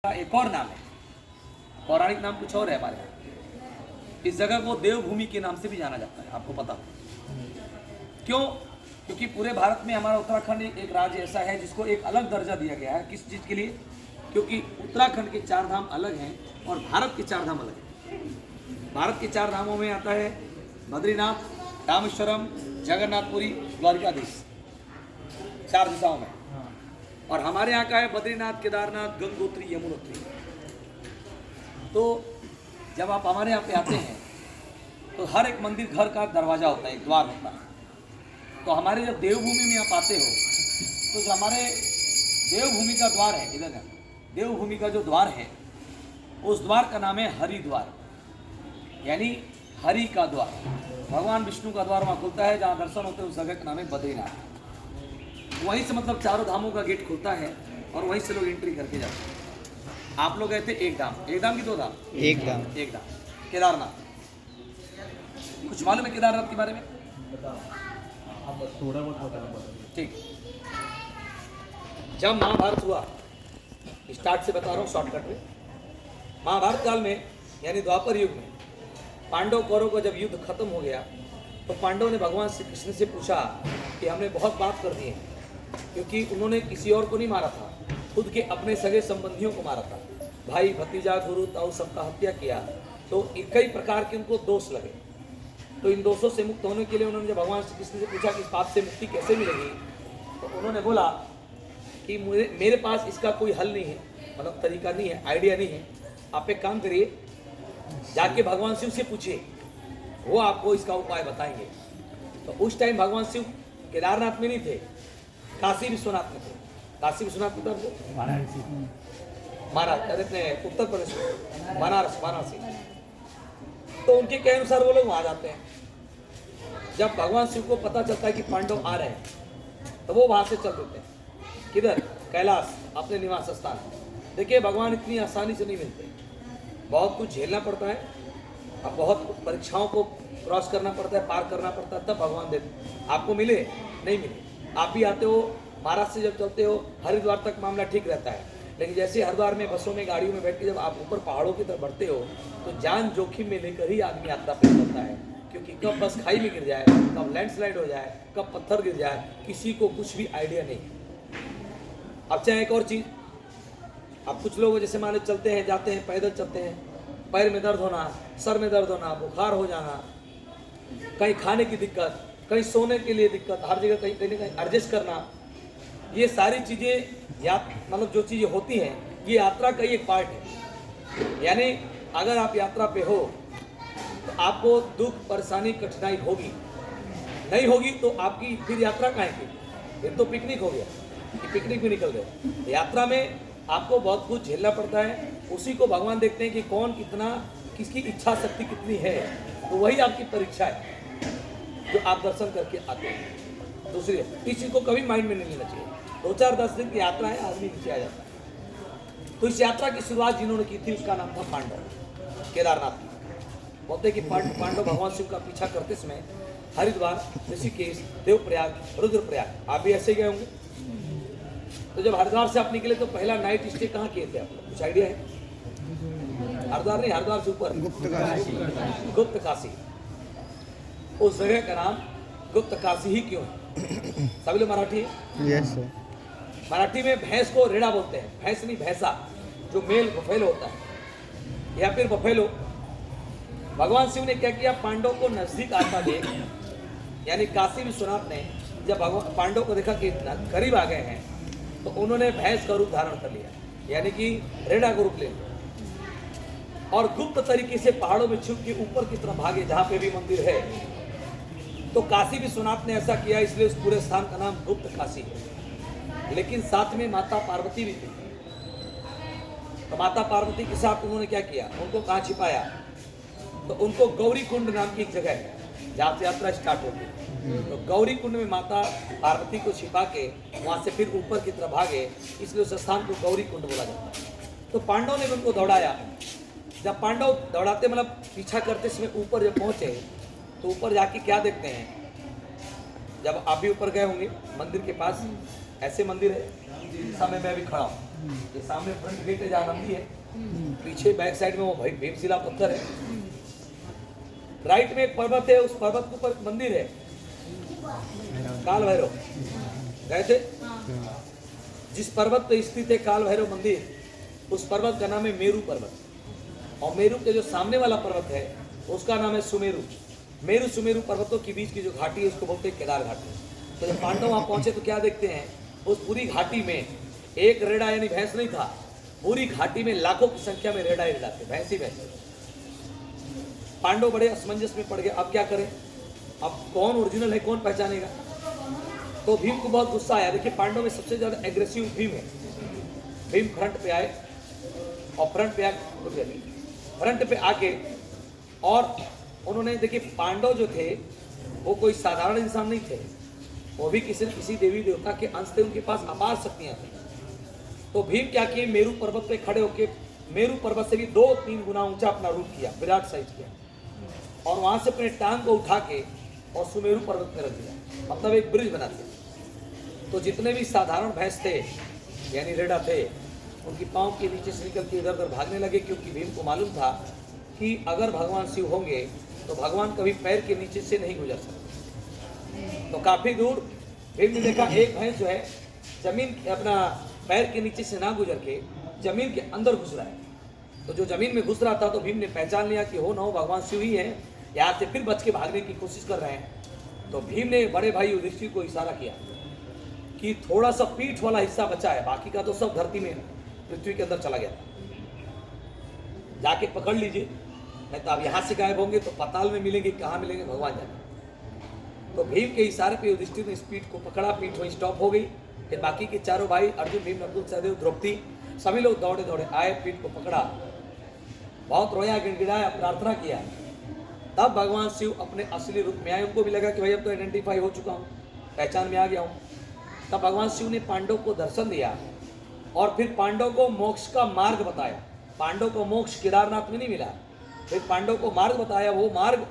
एक और नाम है, पौराणिक नाम कुछ और है हमारे यहाँ। इस जगह को देवभूमि के नाम से भी जाना जाता है, आपको पता हो क्यों? क्योंकि पूरे भारत में हमारा उत्तराखंड एक राज्य ऐसा है जिसको एक अलग दर्जा दिया गया है। किस चीज़ के लिए? क्योंकि उत्तराखंड के 4 धाम अलग हैं और भारत के 4 धाम अलग हैं। भारत के 4 धामों में आता है बद्रीनाथ, रामेश्वरम, जगन्नाथपुरी, द्वारिकाधीश, 4 दिशाओं में। और हमारे यहाँ का है बद्रीनाथ, केदारनाथ, गंगोत्री, यमुनोत्री। तो जब आप हमारे यहाँ पे आते हैं तो हर एक मंदिर घर का दरवाज़ा होता है, एक द्वार होता है। तो हमारे जब देवभूमि में आप आते हो तो जो हमारे देवभूमि का द्वार है, इधर का देवभूमि का जो द्वार है उस द्वार का नाम है हरिद्वार, यानी हरि का द्वार। भगवान विष्णु का द्वार वहाँ खुलता है, जहाँ दर्शन होते हैं उस जगह का नाम है बद्रीनाथ। वहीं से मतलब 4 धामों का गेट खुलता है और वहीं से लोग एंट्री करके जाते हैं। आप लोग गए थे एक धाम की 2 धाम? एक धाम केदारनाथ। कुछ मालूम है केदारनाथ के बारे में? थोड़ा बहुत बता। ठीक। जब महाभारत हुआ, स्टार्ट से बता रहा हूँ शॉर्टकट में। महाभारत काल में यानी द्वापर युग में पांडव कौरव का जब युद्ध खत्म हो गया तो पांडव ने भगवान श्री कृष्ण से पूछा कि हमने बहुत पाप कर दिए, क्योंकि उन्होंने किसी और को नहीं मारा था, खुद के अपने सगे संबंधियों को मारा था, भाई भतीजा गुरु ताऊ सबका हत्या किया। तो कई प्रकार के उनको दोष लगे। तो इन दोषों से मुक्त होने के लिए उन्होंने जब भगवान श्री कृष्ण से पूछा कि इस पाप से मुक्ति कैसे मिलेगी, तो उन्होंने बोला कि मेरे पास इसका कोई हल नहीं है, मतलब तरीका नहीं है, आइडिया नहीं है। आप एक काम करिए, जाके भगवान शिव से पूछिए, वो आपको इसका उपाय बताएंगे। तो उस टाइम भगवान शिव केदारनाथ में नहीं थे, काशी विश्वनाथ में थे। काशी विश्वनाथ में थे महाराज उत्तर प्रदेश में, वाराणसी। तो उनके कहे अनुसार वो लोग वहाँ जाते हैं। जब भगवान शिव को पता चलता है कि पांडव आ रहे हैं तो वो वहाँ से चल देते हैं। किधर? कैलाश, अपने निवास स्थान। देखिए भगवान इतनी आसानी से नहीं मिलते, बहुत कुछ झेलना पड़ता है, अब बहुत परीक्षाओं को क्रॉस करना पड़ता है, पार करना पड़ता है, तब भगवान देते। आपको मिले नहीं मिले, आप भी आते हो, महाराष्ट्र से जब चलते हो हरिद्वार तक मामला ठीक रहता है, लेकिन जैसे हरिद्वार में बसों में गाड़ियों में बैठ के जब आप ऊपर पहाड़ों की तरफ बढ़ते हो तो जान जोखिम में लेकर ही आदमी यात्रा पे करता है। क्योंकि कब बस खाई में गिर जाए, कब लैंडस्लाइड हो जाए, कब पत्थर गिर जाए, किसी को कुछ भी आइडिया नहीं। अब चाहे एक और चीज़, अब कुछ लोग जैसे मान चलते हैं, जाते हैं, पैदल चलते हैं, पैर में दर्द होना, सर में दर्द होना, बुखार हो जाना, कहीं खाने की दिक्कत, कहीं सोने के लिए दिक्कत, हर जगह कहीं कहीं एडजस्ट करना, ये सारी चीज़ें मतलब जो चीज़ें होती हैं ये यात्रा का ही एक पार्ट है। यानी अगर आप यात्रा पे हो तो आपको दुख, परेशानी, कठिनाई होगी, नहीं होगी तो आपकी फिर यात्रा काहे की? फिर तो पिकनिक हो गया, कि पिकनिक भी निकल गए। यात्रा में आपको बहुत कुछ झेलना पड़ता है, उसी को भगवान देखते हैं कि कौन कितना, किसकी इच्छा शक्ति कितनी है। तो वही आपकी परीक्षा है जो आप दर्शन करके आते हैं। दूसरी इस चीज़ को कभी माइंड में नहीं लेना चाहिए। 2-4-10 दिन की यात्रा है, आदमी नीचे आ जाता है। तो इस यात्रा की शुरुआत जिन्होंने की थी उसका नाम था पांडव, केदारनाथ। बोलते कि पांडव भगवान शिव का पीछा करते समय हरिद्वार, ऋषिकेश, देवप्रयाग, रुद्रप्रयाग, आप भी ऐसे गए होंगे। तो जब हरिद्वार से आप निकले तो पहला नाइट स्टे कहाँ किए थे आपको कुछ आइडिया है? हरिद्वार नहीं, हरिद्वार से ऊपर गुप्त काशी। उस जगह का नाम गुप्त काशी ही क्यों है? सभी लोग मराठी है? Yes sir. मराठी में भैंस को रेड़ा बोलते हैं, भैंस नहीं भैंसा, जो मेल बफेलो होता है या फिर बफेलो। भगवान शिव ने क्या किया, पांडव को नजदीक आता देख, यानी काशी विश्वनाथ ने जब भगवान पांडव को देखा कि करीब आ गए हैं तो उन्होंने भैंस का रूप धारण कर लिया, यानी कि रेड़ा का रूप ले लिया, और गुप्त तरीके से पहाड़ों में छुप के ऊपर की तरफ भागे जहाँ पे भी मंदिर है। तो काशी विश्वनाथ ने ऐसा किया, इसलिए उस पूरे स्थान का नाम गुप्त काशी है। लेकिन साथ में माता पार्वती भी थी। तो माता पार्वती के साथ उन्होंने क्या किया, उनको कहाँ छिपाया? तो उनको गौरी कुंड नाम की एक जगह है जहाँ से यात्रा स्टार्ट होती है। तो गौरी कुंड में माता पार्वती को छिपा के वहाँ से फिर ऊपर की तरफ भागे, इसलिए उस स्थान को गौरी कुंड बोला जाता है। तो पांडव ने उनको दौड़ाया। जब पांडव दौड़ाते मतलब पीछा करते समय ऊपर जब पहुँचे तो ऊपर जाके क्या देखते हैं, जब आप भी ऊपर गए होंगे मंदिर के पास, ऐसे मंदिर है, समय मैं भी खड़ा हूँ, ये सामने फ्रंट गेट है जहाँ नंदी है, पीछे बैक साइड में वो भाई भीमशिला पत्थर है, राइट में एक पर्वत है, उस पर्वत के ऊपर मंदिर है काल भैरव। गए थे? जिस पर्वत पे स्थित है काल भैरव मंदिर, उस पर्वत का नाम है मेरू पर्वत, और मेरू के जो सामने वाला पर्वत है उसका नाम है सुमेरु। मेरू सुमेरु पर्वतों के बीच की जो घाटी है उसको बोलते हैं केदार घाटी। तो जब पांडव वहां पहुंचे तो क्या देखते हैं, उस पूरी घाटी में एक रेड़ा यानी भैंस नहीं था, पूरी घाटी में लाखों की संख्या में रेड़ा ही रेड़ा थे, भैंस ही भैंस। पांडव बड़े असमंजस में पड़ गए, अब क्या करें, अब कौन ओरिजिनल है कौन पहचानेगा। तो भीम को बहुत गुस्सा आया। देखिए पांडव में सबसे ज्यादा एग्रेसिव भीम है। भीम फ्रंट पे आए और फ्रंट पे आके और उन्होंने, देखिए पांडव जो थे वो कोई साधारण इंसान नहीं थे, वो भी किसी न किसी देवी देवता के अंश थे, उनके पास अपार शक्तियां थी। तो भीम क्या किए, मेरू पर्वत पे खड़े होके मेरू पर्वत से भी 2-3 गुना ऊंचा अपना रूप किया, विराट साइज किया, और वहां से अपने टांग को उठा के और सुमेरु पर्वत में रख दिया, मतलब एक ब्रिज बना दिया। तो जितने भी साधारण भैंस थे यानी रेड़ा थे, उनकी पांव के नीचे से निकल के इधर उधर भागने लगे, क्योंकि भीम को मालूम था कि अगर भगवान शिव होंगे तो भगवान कभी पैर के नीचे से नहीं गुजर सकते। तो काफी दूर भीम ने देखा एक भैंस जो है जमीन अपना पैर के नीचे से ना गुजर के जमीन के अंदर घुस रहा है। तो जो जमीन में घुस रहा था तो भीम ने पहचान लिया कि हो ना हो भगवान शिव ही है, यहाँ से फिर बच के भागने की कोशिश कर रहे हैं। तो भीम ने बड़े भाई युधिष्ठिर को इशारा किया कि थोड़ा सा पीठ वाला हिस्सा बचा है, बाकी का तो सब धरती में पृथ्वी के अंदर चला गया, जाके पकड़ लीजिए, नहीं तो आप यहाँ से गायब होंगे तो पाताल में मिलेंगे, कहाँ मिलेंगे भगवान जाने। तो भीम के इशारे पे युधिष्ठिर ने इस पीठ को पकड़ा, पीठ वहीं स्टॉप हो गई। फिर बाकी के चारों भाई अर्जुन, भीम, नकुल, सहदेव, द्रौपदी सभी लोग दौड़े दौड़े आए, पीठ को पकड़ा, बहुत रोया, गिड़गिड़ाया, प्रार्थना किया। तब भगवान शिव अपने असली रूप में आए। उनको भी लगा कि भाई अब तो आइडेंटिफाई हो चुका हूँ, पहचान में आ गया हूँ। तब भगवान शिव ने पांडव को दर्शन दिया और फिर पांडव को मोक्ष का मार्ग बताया। पांडव को मोक्ष केदारनाथ में नहीं मिला, फिर पांडव को मार्ग बताया। वो मार्ग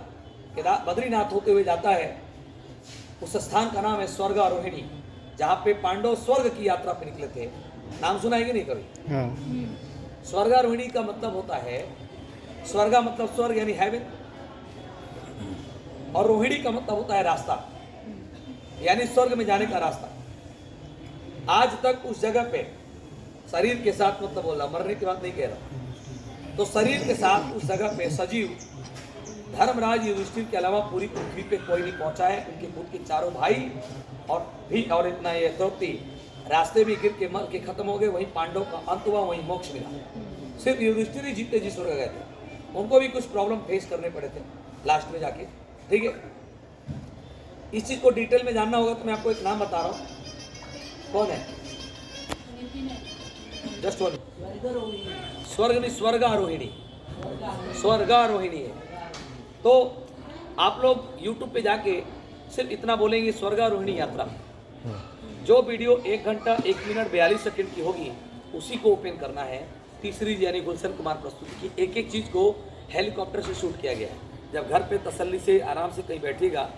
बद्रीनाथ होते हुए जाता है। उस स्थान का नाम है स्वर्गारोहिणी, जहाँ पे पांडव स्वर्ग की यात्रा पे निकले थे। नाम सुना है कि नहीं कभी? हाँ। स्वर्गारोहिणी का मतलब होता है, स्वर्गा मतलब स्वर्ग यानी हेवन, और रोहिणी का मतलब होता है रास्ता, यानी स्वर्ग में जाने का रास्ता। आज तक उस जगह पे शरीर के साथ, मतलब बोला मरने की बात नहीं कह रहा, तो शरीर के साथ उस जगह पे सजीव धर्मराज युधिष्ठिर के अलावा पूरी पृथ्वी पे कोई नहीं पहुंचा है। उनके खुद के चारों भाई और इतना ये द्रौपदी रास्ते में गिर के मर के खत्म हो गए। वहीं पांडव का अंत हुआ, वहीं मोक्ष मिला। सिर्फ युधिष्ठिर ही जीते जी स्वर्ग गए थे। उनको भी कुछ प्रॉब्लम फेस करने पड़े थे लास्ट में जाके, ठीक है। इस चीज को डिटेल में जानना होगा तो मैं आपको एक नाम बता रहा हूँ। कौन है? Just one. स्वर्ग नहीं, स्वर्गारोहिणी, स्वर्गारोहिणी है। तो आप लोग YouTube पे जाके सिर्फ इतना बोलेंगे स्वर्गारोहिणी यात्रा, जो वीडियो 1 घंटा 1 मिनट 42 सेकंड की होगी उसी को ओपन करना है। तीसरी यानी गुलशन कुमार प्रस्तुति की एक एक चीज़ को हेलीकॉप्टर से शूट किया गया है। जब घर पे तसल्ली से आराम से कहीं बैठिएगा,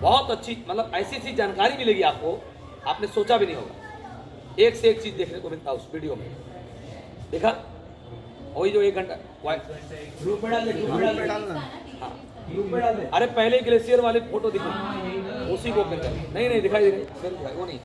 बहुत अच्छी, मतलब ऐसी ऐसी जानकारी मिलेगी आपको, आपने सोचा भी नहीं होगा। एक से एक चीज़ देखने को मिलता है उस वीडियो में। देखा वही जो 1 घंटा ग्रुप में डालना। हाँ, अरे पहले ग्लेशियर वाले फोटो दिखा, उसी को ओपन कर। नहीं दिखाई दे रही, वो नहीं।